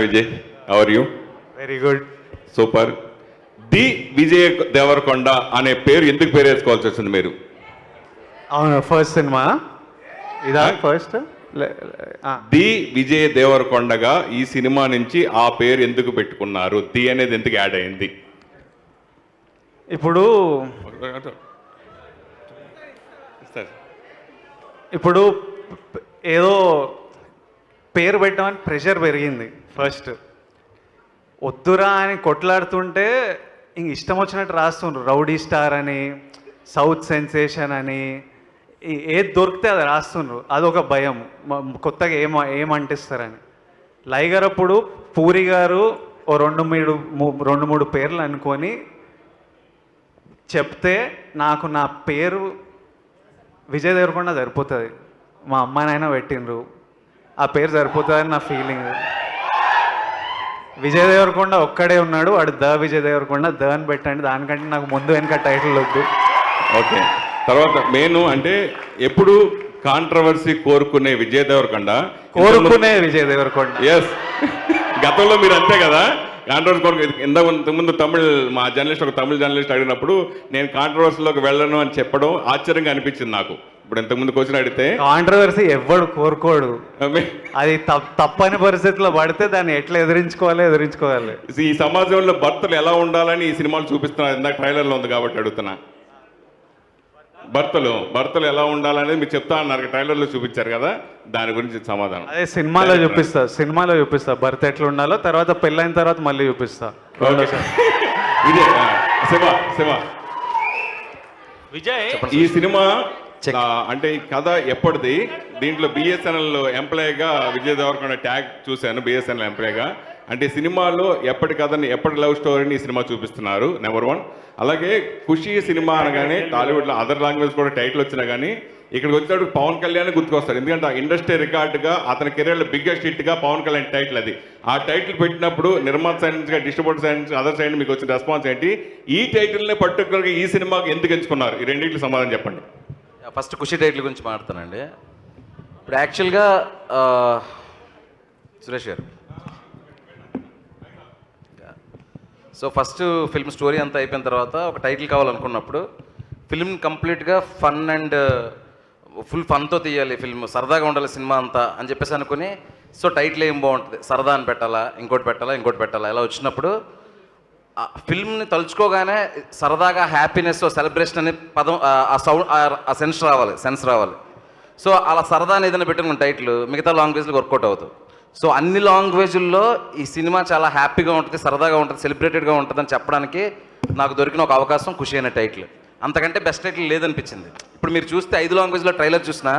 Vijay, how are you? Very good. Super. The Vijay Deverakonda అనే పేరు ఎందుకు పేరు వేసుకోవాల్సి వచ్చింది మీరు? అవును, ఫస్ట్ సినిమా ఇదా? ఫస్ట్ ది విజయ్ దేవరకొండగా ఈ సినిమా నుంచి ఆ పేరు ఎందుకు పెట్టుకున్నారు? ది అనేది ఎందుకు యాడ్ అయింది? ఇప్పుడు ఏదో పేరు పెట్టమని ప్రెషర్ పెరిగింది. ఫస్ట్ వద్దురా అని కొట్లాడుతుంటే ఇంక ఇష్టం వచ్చినట్టు రాస్తుండ్రు. రౌడీ స్టార్ అని, సౌత్ సెన్సేషన్ అని, ఏది దొరికితే అది రాస్తుండ్రు. అదొక భయం, కొత్తగా ఏమంటిస్తారని. లైగర్ అప్పుడు పూరి గారు ఓ రెండు మూడు పేర్లు అనుకొని చెప్తే నాకు నా పేరు విజయ్ దేవరకొండ సరిపోతుంది, మా అమ్మాయినైనా పెట్టిండ్రు, ఆ పేరు సరిపోతుందని నా ఫీలింగ్. విజయ్ దేవరకొండ ఒక్కడే ఉన్నాడు, వాడు ద విజయ్ దేవరకొండ, ద అని పెట్టండి. దానికంటే నాకు ముందు వెనక టైటిల్ వద్దు. ఓకే. తర్వాత మెయిన్ అంటే ఎప్పుడు కాంట్రవర్సీ కోరుకునే విజయ్ దేవరకొండ. విజయ్ దేవరకొండ ఎస్, గతంలో మీరు అంతే కదా కాంట్రవర్సీ కోరుకు. ఇంతకుముందు మా జర్నలిస్ట్, ఒక తమిళ జర్నలిస్ట్ అడిగినప్పుడు నేను కాంట్రవర్సీలోకి వెళ్ళను అని చెప్పడం ఆశ్చర్యంగా అనిపించింది నాకు. ఇప్పుడు ఇంతకుముందు క్వశ్చన్ అడిగితే కాంట్రవర్సీ ఎవడు కోరుకోడు, అది తప్పని పరిస్థితిలో పడితే దాన్ని ఎట్లా ఎదిరించుకోవాలి. ఈ సమాజంలో భర్తలు ఎలా ఉండాలని ఈ సినిమాలు చూపిస్తున్నారు. ఇందాక ట్రైలర్లో ఉంది కాబట్టి అడుగుతున్నా. భర్తలు ఎలా ఉండాలనేది మీరు చెప్తా అన్నారు, ట్రైలర్లో చూపించారు కదా, దాని గురించి సమాధానం. అదే సినిమాలో చూపిస్తా భర్త ఎట్లా ఉండాలో, తర్వాత పెళ్ళైన తర్వాత మళ్ళీ చూపిస్తా. ఇదే శివ విజయ్, ఈ సినిమా అంటే ఈ కథ ఎప్పటిది? దీంట్లో బిఎస్ఎన్ఎల్ ఎంప్లాయీగా విజయ్ దేవరకొండ ట్యాగ్ చూశాను, బిఎస్ఎన్ఎల్ ఎంప్లాయీగా. అంటే సినిమాలో ఎప్పటి కథని, ఎప్పటి లవ్ స్టోరీని ఈ సినిమా చూపిస్తున్నారు, నెంబర్ 1. అలాగే ఖుషి సినిమా అనగానే టాలీవుడ్లో అదర్ లాంగ్వేజ్ కూడా టైటిల్ వచ్చినా కానీ ఇక్కడికి వచ్చినప్పుడు పవన్ కళ్యాణ్ గుర్తుకొస్తారు. ఎందుకంటే ఆ ఇండస్ట్రీ రికార్డుగా అతని కెరీర్లో బిగ్గెస్ట్ హిట్గా పవన్ కళ్యాణ్ టైటిల్ అది. ఆ టైటిల్ పెట్టినప్పుడు నిర్మాత సైడ్ నుంచి, డిస్ట్రిబ్యూటర్ సైడ్ నుంచి, అదర్ సైడ్ మీకు వచ్చిన రెస్పాన్స్ ఏంటి? ఈ టైటిల్ని పర్టికులర్గా ఈ సినిమాకి ఎందుకు ఎంచుకున్నారు? ఈ రెండింటికి సమాధానం చెప్పండి. ఫస్ట్ ఖుషి టైటిల్ గురించి మాట్లాడతానండి. ఇప్పుడు యాక్చువల్గా సురేష్ గారు, సో ఫస్ట్ ఫిల్మ్ స్టోరీ అంతా అయిపోయిన తర్వాత ఒక టైటిల్ కావాలనుకున్నప్పుడు ఫిల్మ్ కంప్లీట్గా ఫన్ అండ్ ఫుల్ ఫన్తో తీయాలి, ఫిల్మ్ సరదాగా ఉండాలి సినిమా అంతా అని చెప్పేసి అనుకుని, సో టైటిల్ ఏం బాగుంటుంది, సరదా అని పెట్టాలా, ఇంకోటి పెట్టాలా ఇలా వచ్చినప్పుడు ఫిల్మ్ని తలుచుకోగానే సరదాగా హ్యాపీనెస్, సెలబ్రేషన్ అనే పదం, ఆ సౌండ్, ఆ సెన్స్ రావాలి. సో అలా సరదా అని ఏదైనా పెట్టుకున్న టైటిల్ మిగతా లాంగ్వేజ్లో వర్కౌట్ అవుతుంది. సో అన్ని లాంగ్వేజ్ల్లో ఈ సినిమా చాలా హ్యాపీగా ఉంటుంది, సరదాగా ఉంటుంది, సెలబ్రేటెడ్గా ఉంటుంది అని చెప్పడానికి నాకు దొరికిన ఒక అవకాశం ఖుషి అనే టైటిల్. అంతకంటే బెస్ట్ టైటిల్ లేదనిపించింది. ఇప్పుడు మీరు చూస్తే 5 లాంగ్వేజ్లో ట్రైలర్ చూసినా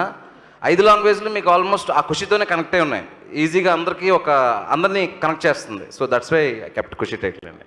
5 లాంగ్వేజ్లు మీకు ఆల్మోస్ట్ ఆ ఖుషితోనే కనెక్ట్ అయి ఉన్నాయి. ఈజీగా అందరినీ కనెక్ట్ చేస్తుంది. So that's why I kept Kushi title అండి.